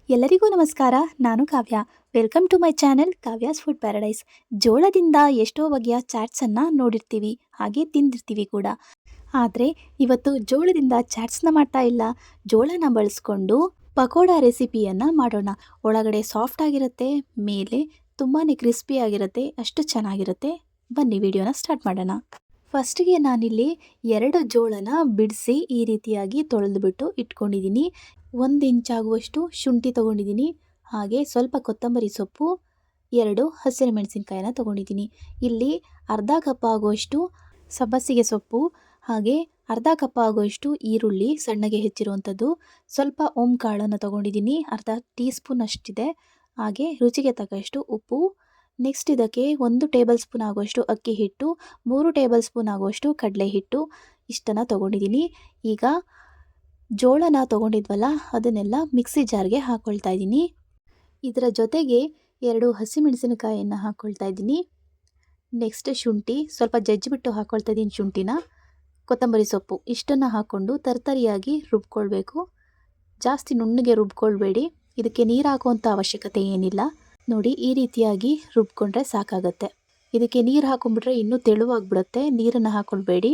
ಎಲ್ಲರಿಗೂ ನಮಸ್ಕಾರ. ನಾನು Kavya. Welcome to my channel Kavya's food paradise. ಜೋಳದಿಂದ ಎಷ್ಟೋ ಬಗೆಯ ಚಾಟ್ಸನ್ನು ನೋಡಿರ್ತೀವಿ, ಹಾಗೆ ತಿಂದಿರ್ತೀವಿ ಕೂಡ. ಆದರೆ ಇವತ್ತು ಜೋಳದಿಂದ ಚಾಟ್ಸ್ನ ಮಾಡ್ತಾ ಇಲ್ಲ, ಜೋಳನ ಬಳಸ್ಕೊಂಡು ಪಕೋಡ ರೆಸಿಪಿಯನ್ನು ಮಾಡೋಣ. ಒಳಗಡೆ ಸಾಫ್ಟ್ ಆಗಿರುತ್ತೆ, ಮೇಲೆ ತುಂಬಾ ಕ್ರಿಸ್ಪಿಯಾಗಿರುತ್ತೆ, ಅಷ್ಟು ಚೆನ್ನಾಗಿರುತ್ತೆ. ಬನ್ನಿ ವಿಡಿಯೋನ ಸ್ಟಾರ್ಟ್ ಮಾಡೋಣ. ಫಸ್ಟಿಗೆ ನಾನಿಲ್ಲಿ 2 ಜೋಳನ ಬಿಡಿಸಿ ಈ ರೀತಿಯಾಗಿ ತೊಳೆದುಬಿಟ್ಟು ಇಟ್ಕೊಂಡಿದ್ದೀನಿ. 1 ಇಂಚಾಗುವಷ್ಟು ಶುಂಠಿ ತೊಗೊಂಡಿದ್ದೀನಿ, ಹಾಗೆ ಸ್ವಲ್ಪ ಕೊತ್ತಂಬರಿ ಸೊಪ್ಪು, 2 ಹಸಿರು ಮೆಣಸಿನ್ಕಾಯಿನ ತೊಗೊಂಡಿದ್ದೀನಿ. ಇಲ್ಲಿ ಅರ್ಧ ಕಪ್ ಆಗುವಷ್ಟು ಸಬ್ಬಸಿಗೆ ಸೊಪ್ಪು, ಹಾಗೆ ಅರ್ಧ ಕಪ್ ಆಗುವಷ್ಟು ಈರುಳ್ಳಿ ಸಣ್ಣಗೆ ಹೆಚ್ಚಿರುವಂಥದ್ದು, ಸ್ವಲ್ಪ ಓಂ ಕಾಳನ್ನು ತೊಗೊಂಡಿದ್ದೀನಿ, ಅರ್ಧ ಟೀ ಸ್ಪೂನ್ ಅಷ್ಟಿದೆ, ಹಾಗೆ ರುಚಿಗೆ ತಕ್ಕಷ್ಟು ಉಪ್ಪು. ನೆಕ್ಸ್ಟ್ ಇದಕ್ಕೆ 1 ಟೇಬಲ್ ಸ್ಪೂನ್ ಆಗುವಷ್ಟು ಅಕ್ಕಿ ಹಿಟ್ಟು, 3 ಟೇಬಲ್ ಸ್ಪೂನ್ ಆಗುವಷ್ಟು ಕಡಲೆ ಹಿಟ್ಟು, ಇಷ್ಟನ್ನು ತೊಗೊಂಡಿದ್ದೀನಿ. ಈಗ ಜೋಳನ ತೊಗೊಂಡಿದ್ವಲ್ಲ ಅದನ್ನೆಲ್ಲ ಮಿಕ್ಸಿ ಜಾರ್ಗೆ ಹಾಕ್ಕೊಳ್ತಾ ಇದ್ದೀನಿ. ಇದರ ಜೊತೆಗೆ 2 ಹಸಿಮೆಣಸಿನಕಾಯಿಯನ್ನು ಹಾಕ್ಕೊಳ್ತಾ ಇದ್ದೀನಿ. ನೆಕ್ಸ್ಟ್ ಶುಂಠಿ ಸ್ವಲ್ಪ ಜಜ್ಜಿಬಿಟ್ಟು ಹಾಕ್ಕೊಳ್ತಾ ಇದ್ದೀನಿ ಶುಂಠಿನ. ಕೊತ್ತಂಬರಿ ಸೊಪ್ಪು ಇಷ್ಟನ್ನು ಹಾಕ್ಕೊಂಡು ತರ್ತರಿಯಾಗಿ ರುಬ್ಕೊಳ್ಬೇಕು. ಜಾಸ್ತಿ ನುಣ್ಣಗೆ ರುಬ್ಕೊಳ್ಬೇಡಿ, ಇದಕ್ಕೆ ನೀರು ಹಾಕುವಂಥ ಅವಶ್ಯಕತೆ ಏನಿಲ್ಲ. ನೋಡಿ, ಈ ರೀತಿಯಾಗಿ ರುಬ್ಕೊಂಡ್ರೆ ಸಾಕಾಗತ್ತೆ. ಇದಕ್ಕೆ ನೀರು ಹಾಕೊಂಡ್ಬಿಟ್ರೆ ಇನ್ನೂ ತೆಳುವಾಗಿಬಿಡುತ್ತೆ, ನೀರನ್ನು ಹಾಕ್ಕೊಳ್ಬೇಡಿ.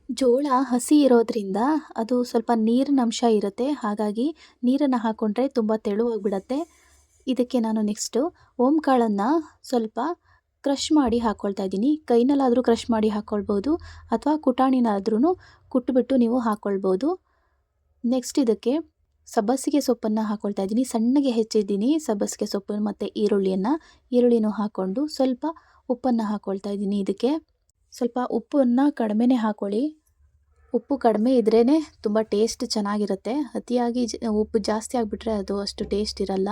ಜೋಳ ಹಸಿ ಇರೋದ್ರಿಂದ ಅದು ಸ್ವಲ್ಪ ನೀರಿನ ಅಂಶ ಇರುತ್ತೆ, ಹಾಗಾಗಿ ನೀರನ್ನು ಹಾಕ್ಕೊಂಡ್ರೆ ತುಂಬ ತೆಳುವಾಗಿಬಿಡತ್ತೆ. ಇದಕ್ಕೆ ನಾನು ನೆಕ್ಸ್ಟು ಓಂ ಕಾಳನ್ನು ಸ್ವಲ್ಪ ಕ್ರಷ್ ಮಾಡಿ ಹಾಕ್ಕೊಳ್ತಾ ಇದ್ದೀನಿ. ಕೈನಲ್ಲಾದರೂ ಕ್ರಷ್ ಮಾಡಿ ಹಾಕ್ಕೊಳ್ಬೋದು, ಅಥವಾ ಕುಟಾಣಿನಾದ್ರೂ ಕುಟ್ಬಿಟ್ಟು ನೀವು ಹಾಕ್ಕೊಳ್ಬೋದು. ನೆಕ್ಸ್ಟ್ ಇದಕ್ಕೆ ಸಬ್ಬಸಿಗೆ ಸೊಪ್ಪನ್ನು ಹಾಕ್ಕೊಳ್ತಾ ಇದ್ದೀನಿ. ಸಣ್ಣಗೆ ಹೆಚ್ಚಿದ್ದೀನಿ ಸಬ್ಬಸಿಗೆ ಸೊಪ್ಪು ಮತ್ತು ಈರುಳ್ಳಿನೂ ಹಾಕ್ಕೊಂಡು ಸ್ವಲ್ಪ ಉಪ್ಪನ್ನು ಹಾಕ್ಕೊಳ್ತಾ ಇದ್ದೀನಿ. ಇದಕ್ಕೆ ಸ್ವಲ್ಪ ಉಪ್ಪನ್ನು ಕಡಿಮೆನೇ ಹಾಕ್ಕೊಳ್ಳಿ. ಉಪ್ಪು ಕಡಿಮೆ ಇದ್ರೇ ತುಂಬ ಟೇಸ್ಟ್ ಚೆನ್ನಾಗಿರುತ್ತೆ. ಅತಿಯಾಗಿ ಉಪ್ಪು ಜಾಸ್ತಿ ಆಗಿಬಿಟ್ರೆ ಅದು ಅಷ್ಟು ಟೇಸ್ಟ್ ಇರಲ್ಲ.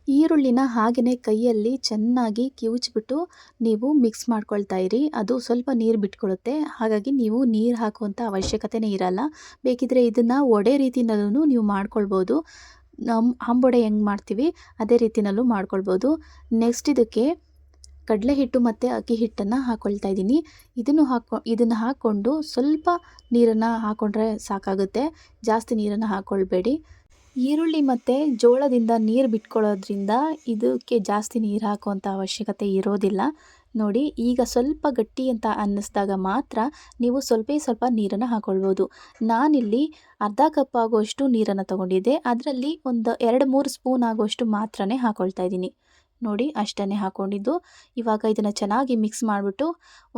ಈರುಳ್ಳಿನ ಹಾಗೆಯೇ ಕೈಯಲ್ಲಿ ಚೆನ್ನಾಗಿ ಕಿವುಚ್ಬಿಟ್ಟು ನೀವು ಮಿಕ್ಸ್ ಮಾಡ್ಕೊಳ್ತಾ ಇರಿ. ಅದು ಸ್ವಲ್ಪ ನೀರು ಬಿಟ್ಕೊಳ್ಳುತ್ತೆ, ಹಾಗಾಗಿ ನೀವು ನೀರು ಹಾಕುವಂಥ ಅವಶ್ಯಕತೆನೇ ಇರಲ್ಲ. ಬೇಕಿದ್ದರೆ ಇದನ್ನು ವಡೆ ರೀತಿಯಲ್ಲೂ ನೀವು ಮಾಡ್ಕೊಳ್ಬೋದು. ಅಂಬೊಡೆ ಹೆಂಗೆ ಮಾಡ್ತೀವಿ ಅದೇ ರೀತಿಯಲ್ಲೂ ಮಾಡ್ಕೊಳ್ಬೋದು. ನೆಕ್ಸ್ಟ್ ಇದಕ್ಕೆ ಕಡಲೆ ಹಿಟ್ಟು ಮತ್ತು ಅಕ್ಕಿ ಹಿಟ್ಟನ್ನು ಹಾಕ್ಕೊಳ್ತಾ ಇದ್ದೀನಿ. ಇದನ್ನು ಹಾಕ್ಕೊಂಡು ಸ್ವಲ್ಪ ನೀರನ್ನು ಹಾಕ್ಕೊಂಡ್ರೆ ಸಾಕಾಗುತ್ತೆ, ಜಾಸ್ತಿ ನೀರನ್ನು ಹಾಕ್ಕೊಳ್ಬೇಡಿ. ಈರುಳ್ಳಿ ಮತ್ತು ಜೋಳದಿಂದ ನೀರು ಬಿಟ್ಕೊಳ್ಳೋದ್ರಿಂದ ಇದಕ್ಕೆ ಜಾಸ್ತಿ ನೀರು ಹಾಕುವಂಥ ಅವಶ್ಯಕತೆ ಇರೋದಿಲ್ಲ. ನೋಡಿ, ಈಗ ಸ್ವಲ್ಪ ಗಟ್ಟಿ ಅಂತ ಅನ್ನಿಸಿದಾಗ ಮಾತ್ರ ನೀವು ಸ್ವಲ್ಪ ನೀರನ್ನು ಹಾಕ್ಕೊಳ್ಬೋದು. ನಾನಿಲ್ಲಿ ಅರ್ಧ ಕಪ್ ಆಗುವಷ್ಟು ನೀರನ್ನು ತೊಗೊಂಡಿದ್ದೆ, ಅದರಲ್ಲಿ ಒಂದು 2-3 ಸ್ಪೂನ್ ಆಗುವಷ್ಟು ಮಾತ್ರನೇ ಹಾಕ್ಕೊಳ್ತಾ ಇದ್ದೀನಿ. ನೋಡಿ, ಅಷ್ಟನ್ನೇ ಹಾಕ್ಕೊಂಡಿದ್ದು. ಇವಾಗ ಇದನ್ನು ಚೆನ್ನಾಗಿ ಮಿಕ್ಸ್ ಮಾಡಿಬಿಟ್ಟು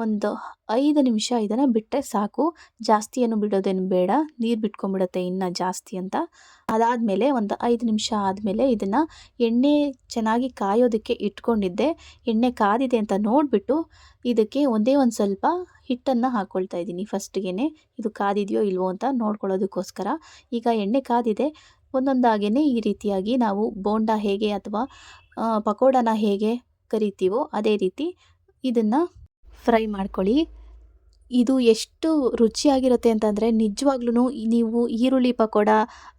ಒಂದು 5 ನಿಮಿಷ ಇದನ್ನು ಬಿಟ್ಟರೆ ಸಾಕು. ಜಾಸ್ತಿ ಏನು ಬಿಡೋದೇನು ಬೇಡ, ನೀರು ಬಿಟ್ಕೊಂಡ್ಬಿಡುತ್ತೆ ಇನ್ನೂ ಜಾಸ್ತಿ ಅಂತ. ಅದಾದಮೇಲೆ ಒಂದು 5 ನಿಮಿಷ ಆದಮೇಲೆ ಇದನ್ನು ಎಣ್ಣೆ ಚೆನ್ನಾಗಿ ಕಾಯೋದಕ್ಕೆ ಇಟ್ಕೊಂಡಿದ್ದೆ. ಎಣ್ಣೆ ಕಾದಿದೆ ಅಂತ ನೋಡಿಬಿಟ್ಟು ಇದಕ್ಕೆ ಒಂದೇ ಒಂದು ಸ್ವಲ್ಪ ಹಿಟ್ಟನ್ನು ಹಾಕ್ಕೊಳ್ತಾ ಇದ್ದೀನಿ. ಫಸ್ಟಿಗೆ ಇದು ಕಾದಿದೆಯೋ ಇಲ್ವೋ ಅಂತ ನೋಡ್ಕೊಳ್ಳೋದಕ್ಕೋಸ್ಕರ. ಈಗ ಎಣ್ಣೆ ಕಾದಿದೆ, ಒಂದೊಂದಾಗೇ ಈ ರೀತಿಯಾಗಿ ನಾವು ಬೋಂಡ ಹೇಗೆ ಅಥವಾ ಪಕೋಡನ ಹೇಗೆ ಕರಿತೀವೋ ಅದೇ ರೀತಿ ಇದನ್ನು ಫ್ರೈ ಮಾಡ್ಕೊಳ್ಳಿ. ಇದು ಎಷ್ಟು ರುಚಿಯಾಗಿರುತ್ತೆ ಅಂತಂದರೆ ನಿಜವಾಗ್ಲೂ ನೀವು ಈರುಳ್ಳಿ ಪಕೋಡ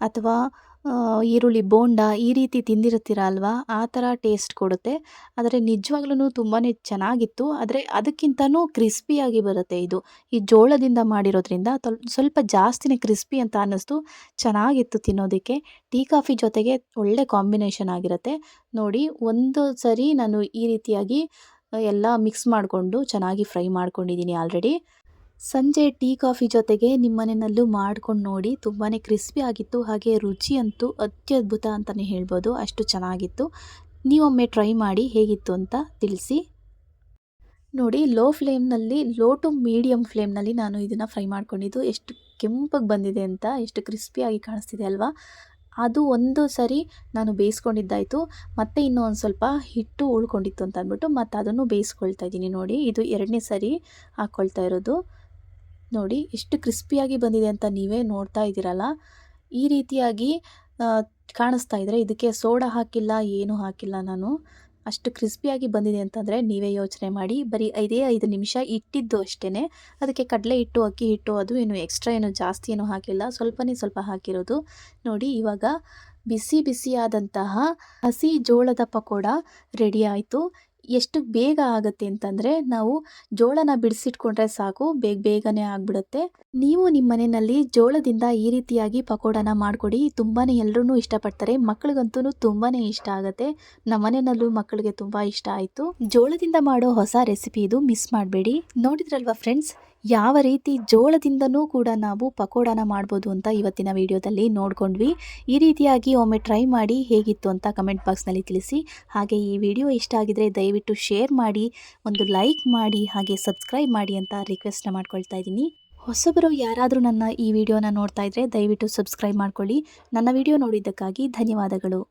ಅಥವಾ ಈರುಳ್ಳಿ ಬೋಂಡ ಈ ರೀತಿ ತಿಂದಿರ್ತೀರ ಅಲ್ವಾ, ಆ ಥರ ಟೇಸ್ಟ್ ಕೊಡುತ್ತೆ. ಆದರೆ ನಿಜವಾಗ್ಲೂ ತುಂಬಾ ಚೆನ್ನಾಗಿತ್ತು. ಆದರೆ ಅದಕ್ಕಿಂತನೂ ಕ್ರಿಸ್ಪಿಯಾಗಿ ಬರುತ್ತೆ ಇದು. ಈ ಜೋಳದಿಂದ ಮಾಡಿರೋದ್ರಿಂದ ಸ್ವಲ್ಪ ಜಾಸ್ತಿನೇ ಕ್ರಿಸ್ಪಿ ಅಂತ ಅನ್ನಿಸ್ತು. ಚೆನ್ನಾಗಿತ್ತು ತಿನ್ನೋದಕ್ಕೆ. ಟೀ ಕಾಫಿ ಜೊತೆಗೆ ಒಳ್ಳೆ ಕಾಂಬಿನೇಷನ್ ಆಗಿರುತ್ತೆ. ನೋಡಿ, ಒಂದು ಸರಿ ನಾನು ಈ ರೀತಿಯಾಗಿ ಎಲ್ಲ ಮಿಕ್ಸ್ ಮಾಡಿಕೊಂಡು ಚೆನ್ನಾಗಿ ಫ್ರೈ ಮಾಡ್ಕೊಂಡಿದ್ದೀನಿ ಆಲ್ರೆಡಿ. ಸಂಜೆ ಟೀ ಕಾಫಿ ಜೊತೆಗೆ ನಿಮ್ಮ ಮನೆಯಲ್ಲೂ ಮಾಡ್ಕೊಂಡು ನೋಡಿ, ತುಂಬಾ ಕ್ರಿಸ್ಪಿ ಆಗಿತ್ತು, ಹಾಗೆ ರುಚಿ ಅಂತೂ ಅತ್ಯದ್ಭುತ ಅಂತಲೇ ಹೇಳ್ಬೋದು, ಅಷ್ಟು ಚೆನ್ನಾಗಿತ್ತು. ನೀವೊಮ್ಮೆ ಟ್ರೈ ಮಾಡಿ ಹೇಗಿತ್ತು ಅಂತ ತಿಳಿಸಿ. ನೋಡಿ, ಲೋ ಟು ಮೀಡಿಯಮ್ ಫ್ಲೇಮ್ನಲ್ಲಿ ನಾನು ಇದನ್ನು ಫ್ರೈ ಮಾಡ್ಕೊಂಡಿದ್ದು. ಎಷ್ಟು ಕೆಂಪಗೆ ಬಂದಿದೆ ಅಂತ, ಎಷ್ಟು ಕ್ರಿಸ್ಪಿಯಾಗಿ ಕಾಣಿಸ್ತಿದೆ ಅಲ್ವಾ. ಅದು ಒಂದು ಸರಿ ನಾನು ಬೇಯಿಸ್ಕೊಂಡಿದ್ದಾಯಿತು, ಮತ್ತು ಇನ್ನೂ ಒಂದು ಸ್ವಲ್ಪ ಹಿಟ್ಟು ಉಳ್ಕೊಂಡಿತ್ತು ಅಂತ ಅಂದ್ಬಿಟ್ಟು ಮತ್ತು ಅದನ್ನು ಬೇಯಿಸ್ಕೊಳ್ತಾ ಇದ್ದೀನಿ. ನೋಡಿ, ಇದು 2ನೇ ಸರಿ ಹಾಕ್ಕೊಳ್ತಾ ಇರೋದು. ನೋಡಿ, ಎಷ್ಟು ಕ್ರಿಸ್ಪಿಯಾಗಿ ಬಂದಿದೆ ಅಂತ ನೀವೇ ನೋಡ್ತಾ ಇದ್ದೀರಲ್ಲ. ಈ ರೀತಿಯಾಗಿ ಕಾಣಿಸ್ತಾ ಇದ್ದರೆ ಇದಕ್ಕೆ ಸೋಡಾ ಹಾಕಿಲ್ಲ, ಏನೂ ಹಾಕಿಲ್ಲ ನಾನು. ಅಷ್ಟು ಕ್ರಿಸ್ಪಿಯಾಗಿ ಬಂದಿದೆ ಅಂತಂದರೆ ನೀವೇ ಯೋಚನೆ ಮಾಡಿ. ಬರೀ 5 ನಿಮಿಷ ಇಟ್ಟಿದ್ದು ಅಷ್ಟೇ. ಅದಕ್ಕೆ ಕಡಲೆ ಹಿಟ್ಟು, ಅಕ್ಕಿ ಹಿಟ್ಟು ಅದು ಏನು ಎಕ್ಸ್ಟ್ರಾ ಏನು ಜಾಸ್ತಿ ಏನೂ ಹಾಕಿಲ್ಲ, ಸ್ವಲ್ಪ ಹಾಕಿರೋದು. ನೋಡಿ, ಇವಾಗ ಬಿಸಿಯಾದಂತಹ ಹಸಿ ಜೋಳದ ಪಕೋಡ ರೆಡಿ ಆಯಿತು. ಎಷ್ಟು ಬೇಗ ಆಗುತ್ತೆ ಅಂತಂದರೆ ನಾವು ಜೋಳನ ಬಿಡಿಸಿಟ್ಕೊಂಡ್ರೆ ಸಾಕು, ಬೇಗನೆ ಆಗಿಬಿಡುತ್ತೆ. ನೀವು ನಿಮ್ಮ ಮನೆಯಲ್ಲಿ ಜೋಳದಿಂದ ಈ ರೀತಿಯಾಗಿ ಪಕೋಡನ ಮಾಡಿಕೊಡಿ, ತುಂಬಾ ಎಲ್ಲರೂ ಇಷ್ಟಪಡ್ತಾರೆ. ಮಕ್ಳಿಗಂತೂ ತುಂಬಾ ಇಷ್ಟ ಆಗುತ್ತೆ. ನಮ್ಮ ಮನೆಯಲ್ಲೂ ಮಕ್ಕಳಿಗೆ ತುಂಬ ಇಷ್ಟ ಆಯಿತು. ಜೋಳದಿಂದ ಮಾಡೋ ಹೊಸ ರೆಸಿಪಿ ಇದು, ಮಿಸ್ ಮಾಡಬೇಡಿ. ನೋಡಿದ್ರಲ್ವಾ ಫ್ರೆಂಡ್ಸ್, ಯಾವ ರೀತಿ ಜೋಳದಿಂದನೂ ಕೂಡ ನಾವು ಪಕೋಡನ ಮಾಡ್ಬೋದು ಅಂತ ಇವತ್ತಿನ ವಿಡಿಯೋದಲ್ಲಿ ನೋಡ್ಕೊಂಡ್ವಿ. ಈ ರೀತಿಯಾಗಿ ಒಮ್ಮೆ ಟ್ರೈ ಮಾಡಿ ಹೇಗಿತ್ತು ಅಂತ ಕಮೆಂಟ್ ಬಾಕ್ಸ್ನಲ್ಲಿ ತಿಳಿಸಿ. ಹಾಗೆ ಈ ವಿಡಿಯೋ ಇಷ್ಟ ಆಗಿದ್ರೆ ದಯವಿಟ್ಟು ಶೇರ್ ಮಾಡಿ, ಒಂದು ಲೈಕ್ ಮಾಡಿ, ಹಾಗೆ ಸಬ್ಸ್ಕ್ರೈಬ್ ಮಾಡಿ ಅಂತ ರಿಕ್ವೆಸ್ಟ್ನ ಮಾಡ್ಕೊಳ್ತಾ ಇದ್ದೀನಿ. ಹೊಸಬರು ಯಾರಾದರೂ ನನ್ನ ಈ ವಿಡಿಯೋನ ನೋಡ್ತಾ ಇದ್ದರೆ ದಯವಿಟ್ಟು ಸಬ್ಸ್ಕ್ರೈಬ್ ಮಾಡ್ಕೊಳ್ಳಿ. ನನ್ನ ವಿಡಿಯೋ ನೋಡಿದ್ದಕ್ಕಾಗಿ ಧನ್ಯವಾದಗಳು.